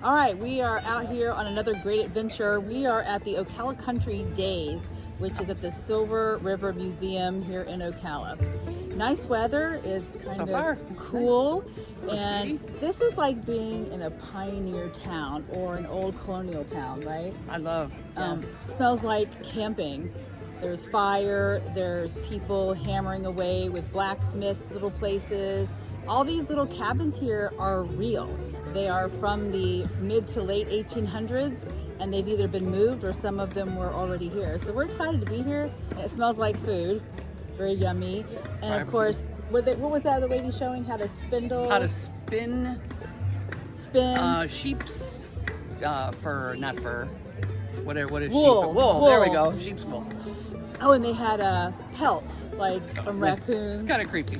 All right, we are out here on another great adventure. We are at the Ocala Country Days, which is at the Silver River Museum here in Ocala. Nice weather, it's kind of cool, and this is like being in a pioneer town or an old colonial town, right? I love. Smells like camping. There's fire, there's people hammering away with blacksmith little places. All these little cabins here are real. They are from the mid to late 1800s, and they've either been moved or some of them were already here. So we're excited to be here, and it smells like food. Very yummy. And of course, what was that the lady showing? How to spindle? How to spin sheep's fur, not fur. What is wool. Sheep? Wool. There we go. Sheep's wool. Oh, and they had pelts, like from raccoons. It's kind of creepy.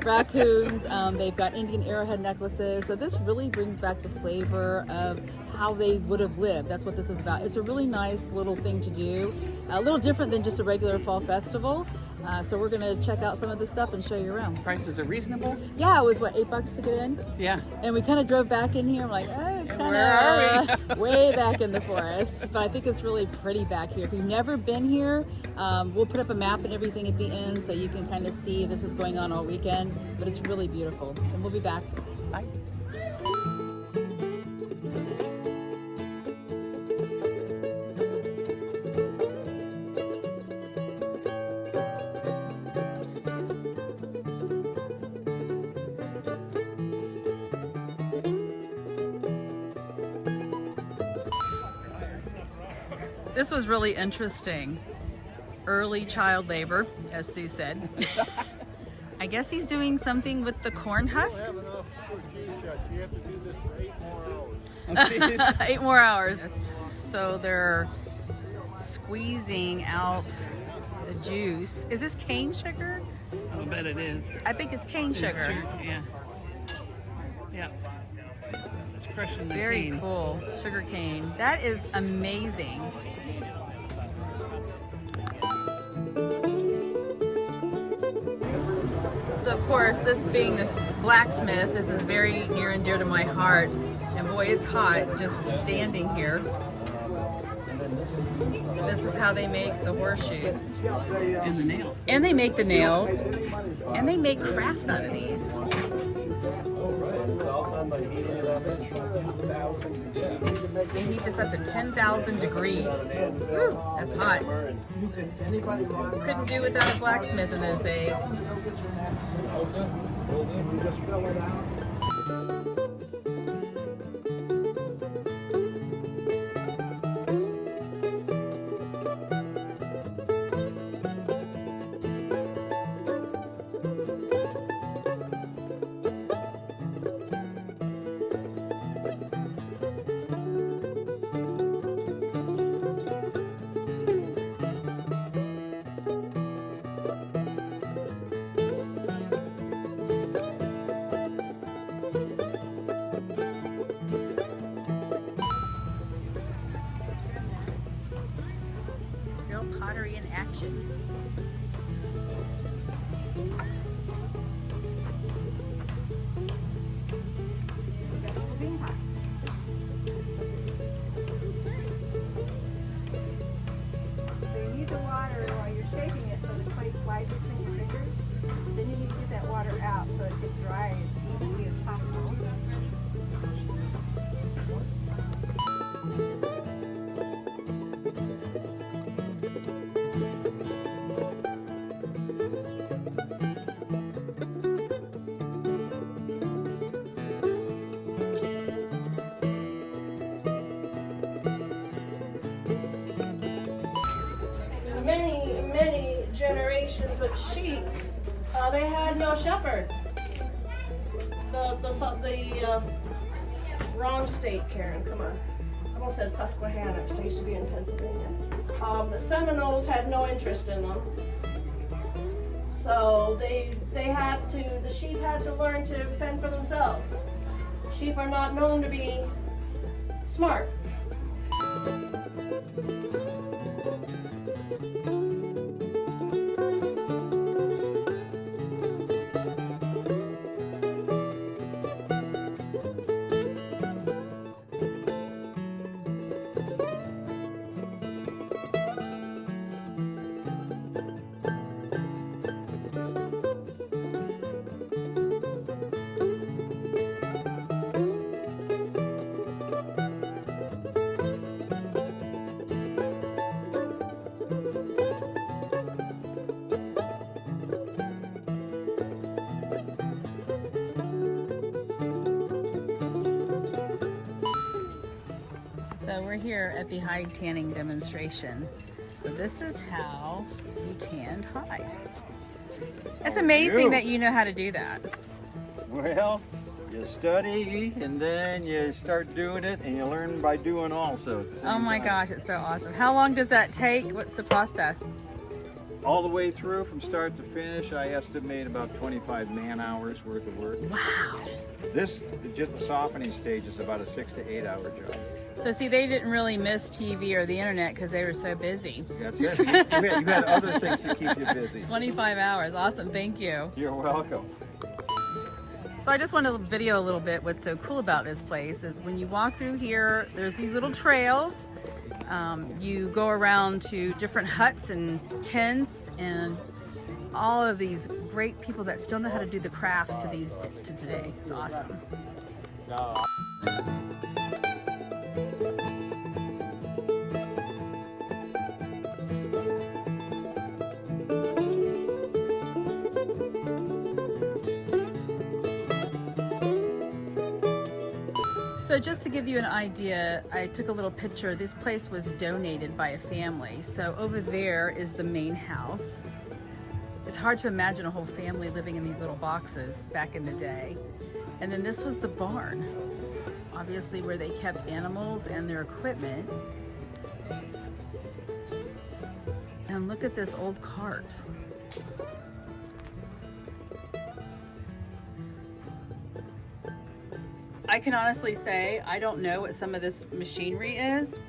Raccoons. They've got Indian arrowhead necklaces. So this really brings back the flavor of how they would have lived. That's what this is about. It's a really nice little thing to do. A little different than just a regular fall festival. So we're gonna check out some of this stuff and show you around. Prices are reasonable? Yeah, it was what, $8 to get in? Yeah. And we kind of drove back in here. I'm like, oh, it's kind where are of way back in the forest. But I think it's really pretty back here. If you've never been here, we'll put up a map and everything at the end so you can kind of see this is going on all weekend. But it's really beautiful. And we'll be back. Bye. This was really interesting. Early child labor, as Sue said. I guess he's doing something with the corn husk. Have enough for G-shots. You have to do this for 8 more hours. 8 more hours. So they're squeezing out the juice. Is this cane sugar? I bet it is. I think it's cane sugar. Yeah. Yep. It's crushing the Very cane. cool. Sugar cane. That is amazing. So of course, this being the blacksmith, this is very near and dear to my heart. And boy, it's hot just standing here. This is how they make the horseshoes. And the nails. And they make the nails. And they make crafts out of these. They heat this up to 10,000 degrees. Woo, that's hot. Couldn't do without a blacksmith in those days. Pottery in action. So you need the water while you're shaking it so the clay slides between your fingers. Then you need to get that water out so it can dry as easily as possible. Many generations of sheep, they had no shepherd. The wrong state, Karen, come on. I almost said Susquehanna, because I used to be in Pennsylvania. The Seminoles had no interest in them. So the sheep had to learn to fend for themselves. Sheep are not known to be smart. here at the hide tanning demonstration. So this is how you tanned hide. It's amazing that you know how to do that. Well, you study and then you start doing it and you learn by doing also at the same Oh my time. gosh, it's so awesome. How long does that take? What's the process? All the way through from start to finish, I estimate about 25 man-hours worth of work. Wow. This, just the softening stage, is about a 6 to 8 hour job. So see, they didn't really miss TV or the internet because they were so busy. That's it. You had other things to keep you busy. 25 hours, awesome, thank you. You're welcome. So I just want to video a little bit. What's so cool about this place is when you walk through here, there's these little trails. You go around to different huts and tents and all of these great people that still know how to do the crafts to today. It's awesome. So just to give you an idea, I took a little picture. This place was donated by a family. So over there is the main house. It's hard to imagine a whole family living in these little boxes back in the day. And then this was the barn, obviously where they kept animals and their equipment. And look at this old cart. I can honestly say I don't know what some of this machinery is.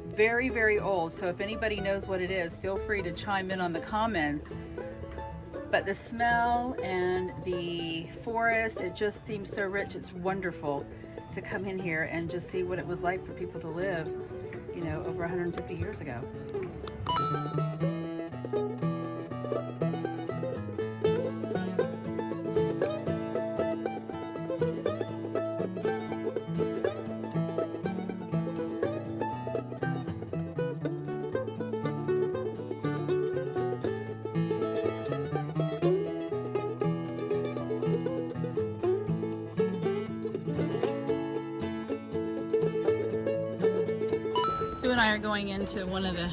Very, very old. So if anybody knows what it is, feel free to chime in on the comments. But the smell and the forest, it just seems so rich. It's wonderful to come in here and just see what it was like for people to live, you know, over 150 years ago. Sue and I are going into one of the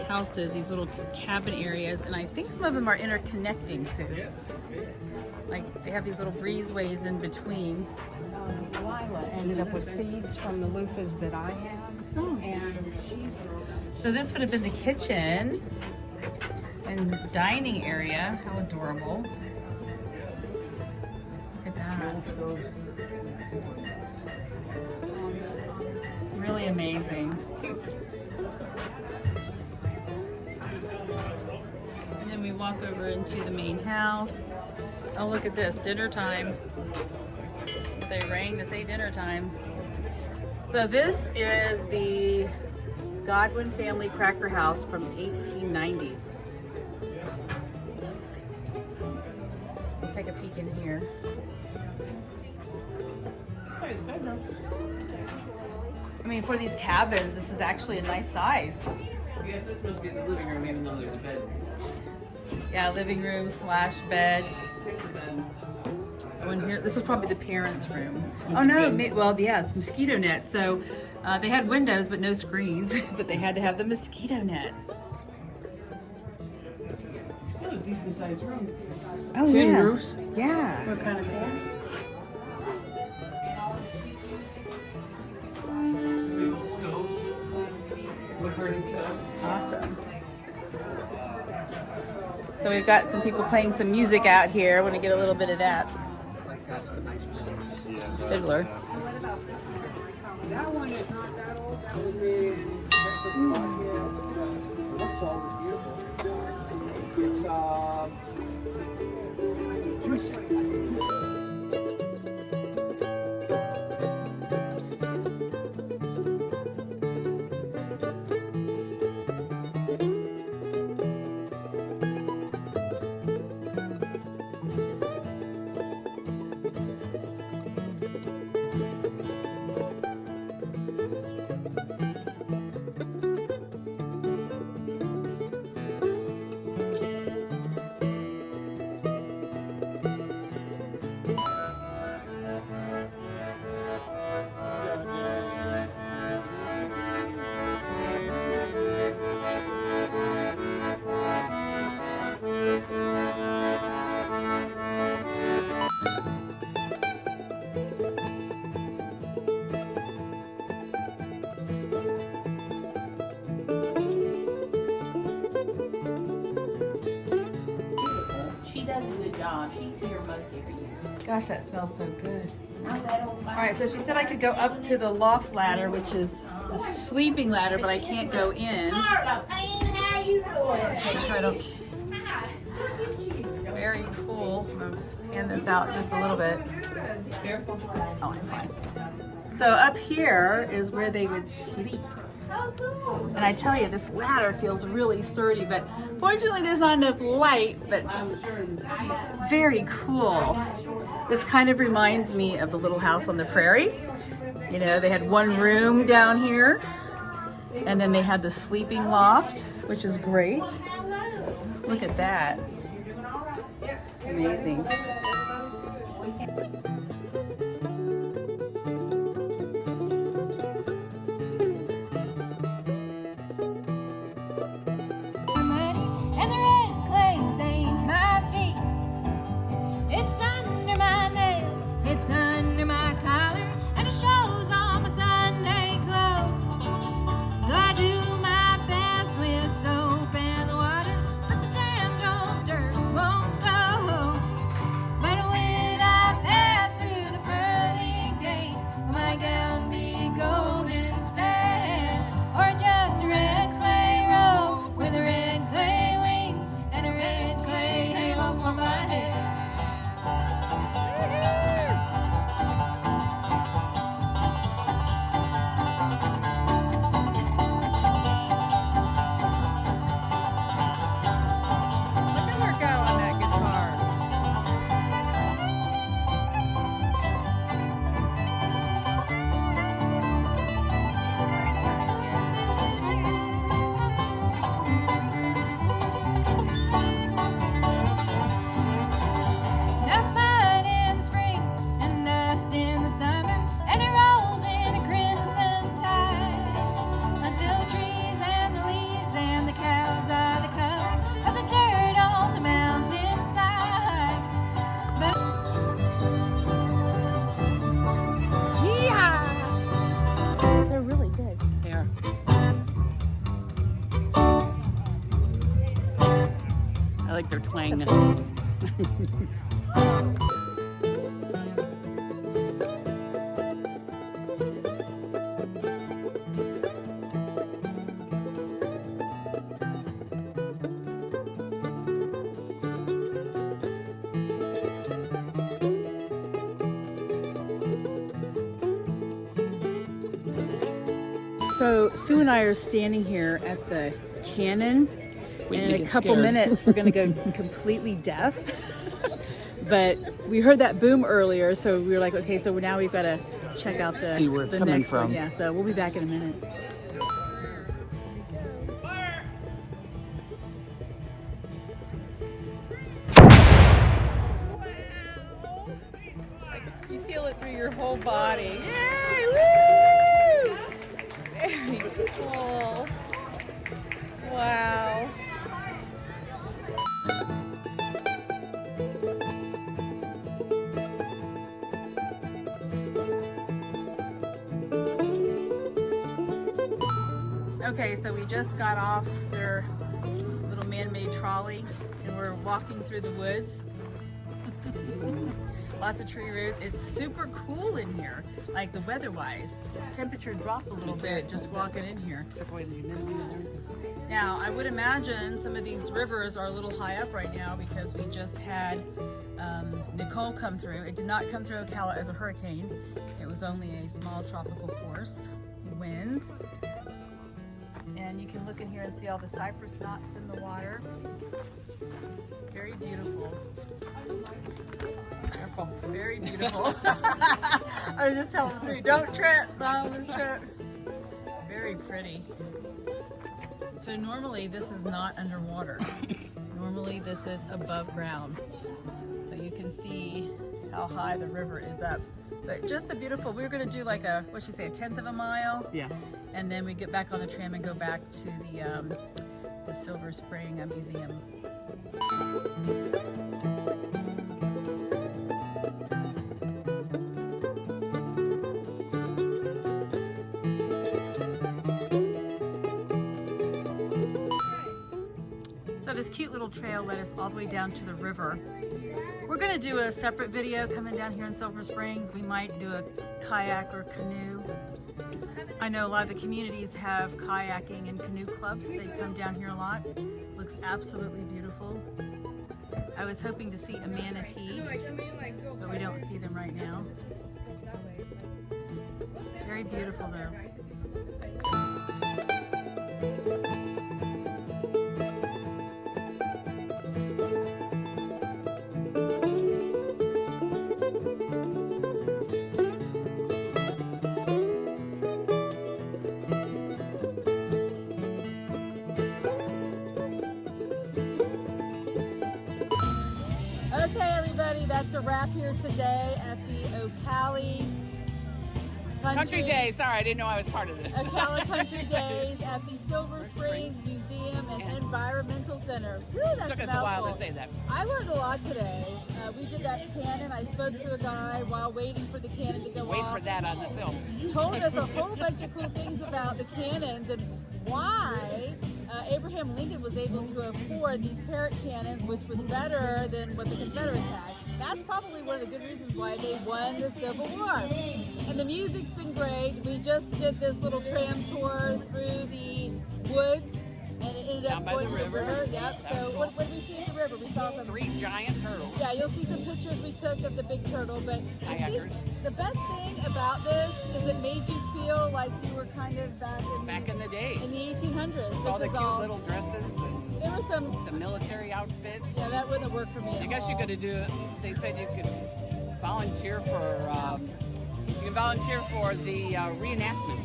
houses, these little cabin areas, and I think some of them are interconnecting, Sue. Like they have these little breezeways in between. Lila ended up with seeds from the loofahs that I had, and she's So this would have been the kitchen and dining area. How adorable. Look at that. Really amazing. And then we walk over into the main house. Oh, look at this, dinner time. They rang to say dinner time. So this is the Godwin family cracker house from 1890s. We'll take a peek in here. I mean, for these cabins, this is actually a nice size. I guess this must be the living room, even though there's a bed. Yeah, living room slash bed. Oh, and here, this is probably the parents' room. Oh no, well, yeah, it's mosquito nets. So they had windows, but no screens, but they had to have the mosquito nets. Still a decent sized room. Oh, Tin yeah. roofs. Yeah. What kind of car? Stoves. Wood burning stoves. Awesome. So we've got some people playing some music out here. I want to get a little bit of that. Fiddler. That one is not that old. That would be. Looks always beautiful. It's juicy. Mom. She's here most every year. Gosh, that smells so good. All right, so she said I could go up to the loft ladder, which is the sleeping ladder, but I can't go in. Let's make sure I don't. Very cool. I'm gonna hand this out just a little bit. Oh, I'm fine. So up here is where they would sleep. And I tell you, this ladder feels really sturdy, but fortunately there's not enough light, but very cool. This kind of reminds me of the Little House on the Prairie. You know, they had one room down here, and then they had the sleeping loft, which is great. Look at that. Amazing. And the red clay stains my feet. It's under my nails, it's under my collar, and it shows on my Sunday clothes. Though I do my best with soap and water, but the damned old dirt won't go. But when I pass through the pearly gates, will my gown be gold instead, or just a red clay robe with a red clay wings and a red clay halo for my head? Look at her go on that guitar. Now it's mud in the spring and dust in the summer, and it rolls in a crimson tide until the trees and the leaves and the cows are the color of the dirt on the mountainside. But They're really good. Here. I like their twang. So Sue and I are standing here at the cannon, We and in a get couple scared. minutes we're going to go completely deaf. But we heard that boom earlier, so we were like, okay, so now we've got to check out the See where it's the coming next one. from. Yeah, so we'll be back in a minute. Like, you feel it through your whole body. Yay! Woo! Very cool. Wow. Okay, so we just got off their little man-made trolley and we're walking through the woods. Lots of tree roots. It's super cool in here, like the weather-wise. Temperature dropped a little bit just walking in here. Took away the humidity and everything. Now, I would imagine some of these rivers are a little high up right now because we just had Nicole come through. It did not come through Ocala as a hurricane. It was only a small tropical force winds. And you can look in here and see all the cypress knots in the water. Very beautiful. Careful. Very beautiful. I was just telling Sue, don't trip, don't trip. Very pretty. So normally this is not underwater. Normally this is above ground. So you can see how high the river is up. But just a beautiful, we were gonna do like a, what'd she say, 1/10 of a mile? Yeah. And then we get back on the tram and go back to the Silver Spring Museum. So this cute little trail led us all the way down to the river. We're gonna do a separate video coming down here in Silver Springs. We might do a kayak or canoe. I know a lot of the communities have kayaking and canoe clubs. They come down here a lot. Looks absolutely beautiful. I was hoping to see a manatee, but we don't see them right now. Very beautiful though. Okay, everybody, that's a wrap here today at the Ocala Country Day. Sorry, I didn't know I was part of this. Ocala Country Days at the Silver Springs Museum and Environmental Center. Whew, that's Took us a while to say that. I learned a lot today. We did that cannon. I spoke to a guy while waiting for the cannon to go Wait off. for that on the film. He told us a whole bunch of cool things about the cannons and why Abraham Lincoln was able to afford these parrot cannons, which was better than what the Confederates had. That's probably one of the good reasons why they won the Civil War. And the music's been great. We just did this little tram tour through the woods, and it ended up Down by going the to the river. river. Yep. That So was what did we see in the river? We saw some 3 giant turtles. Yeah, you'll see some pictures we took of the big turtle, but I think Kayakers. the best thing about this is it made you feel like you were kind of back in the day. in the 1800s. All the This is cute little dresses and there were some, the military outfits. yeah, that wouldn't have worked for me I at guess all. you could do it. They said you could volunteer for the reenactment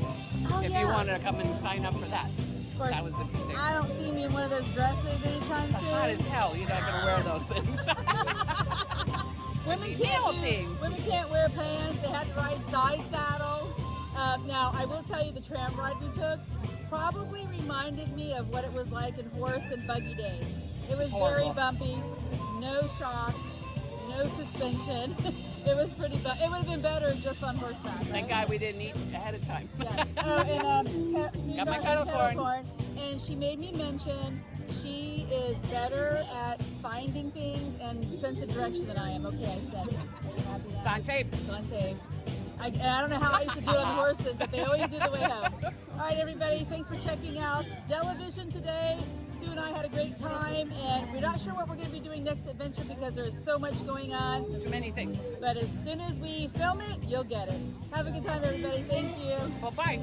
Oh, if yeah. you wanted to come and sign up for that. Of course, That was the thing. I don't see me in one of those dresses anytime It's hot as soon. hell. You're not gonna wear those things. Women can't wear pants. They had to ride side saddle. Now, I will tell you, the tram ride we took probably reminded me of what it was like in horse and buggy days. It was very Horrible. bumpy, no shocks, no suspension. It was pretty it would have been better just on horseback. Right? Thank God we didn't eat ahead of time. Yeah. And Got my kettle corn. And she made me mention she is better at finding things and sense of direction than I am. Okay, I said it. Are you happy now? It's on tape. It's on tape. I don't know how I used to do it on the horses, but they always do the way home. All right, everybody, thanks for checking out Television today. Sue and I had a great time, and we're not sure what we're going to be doing next adventure because there's so much going on. Too many things. But as soon as we film it, you'll get it. Have a good time, everybody. Thank you. Well, bye.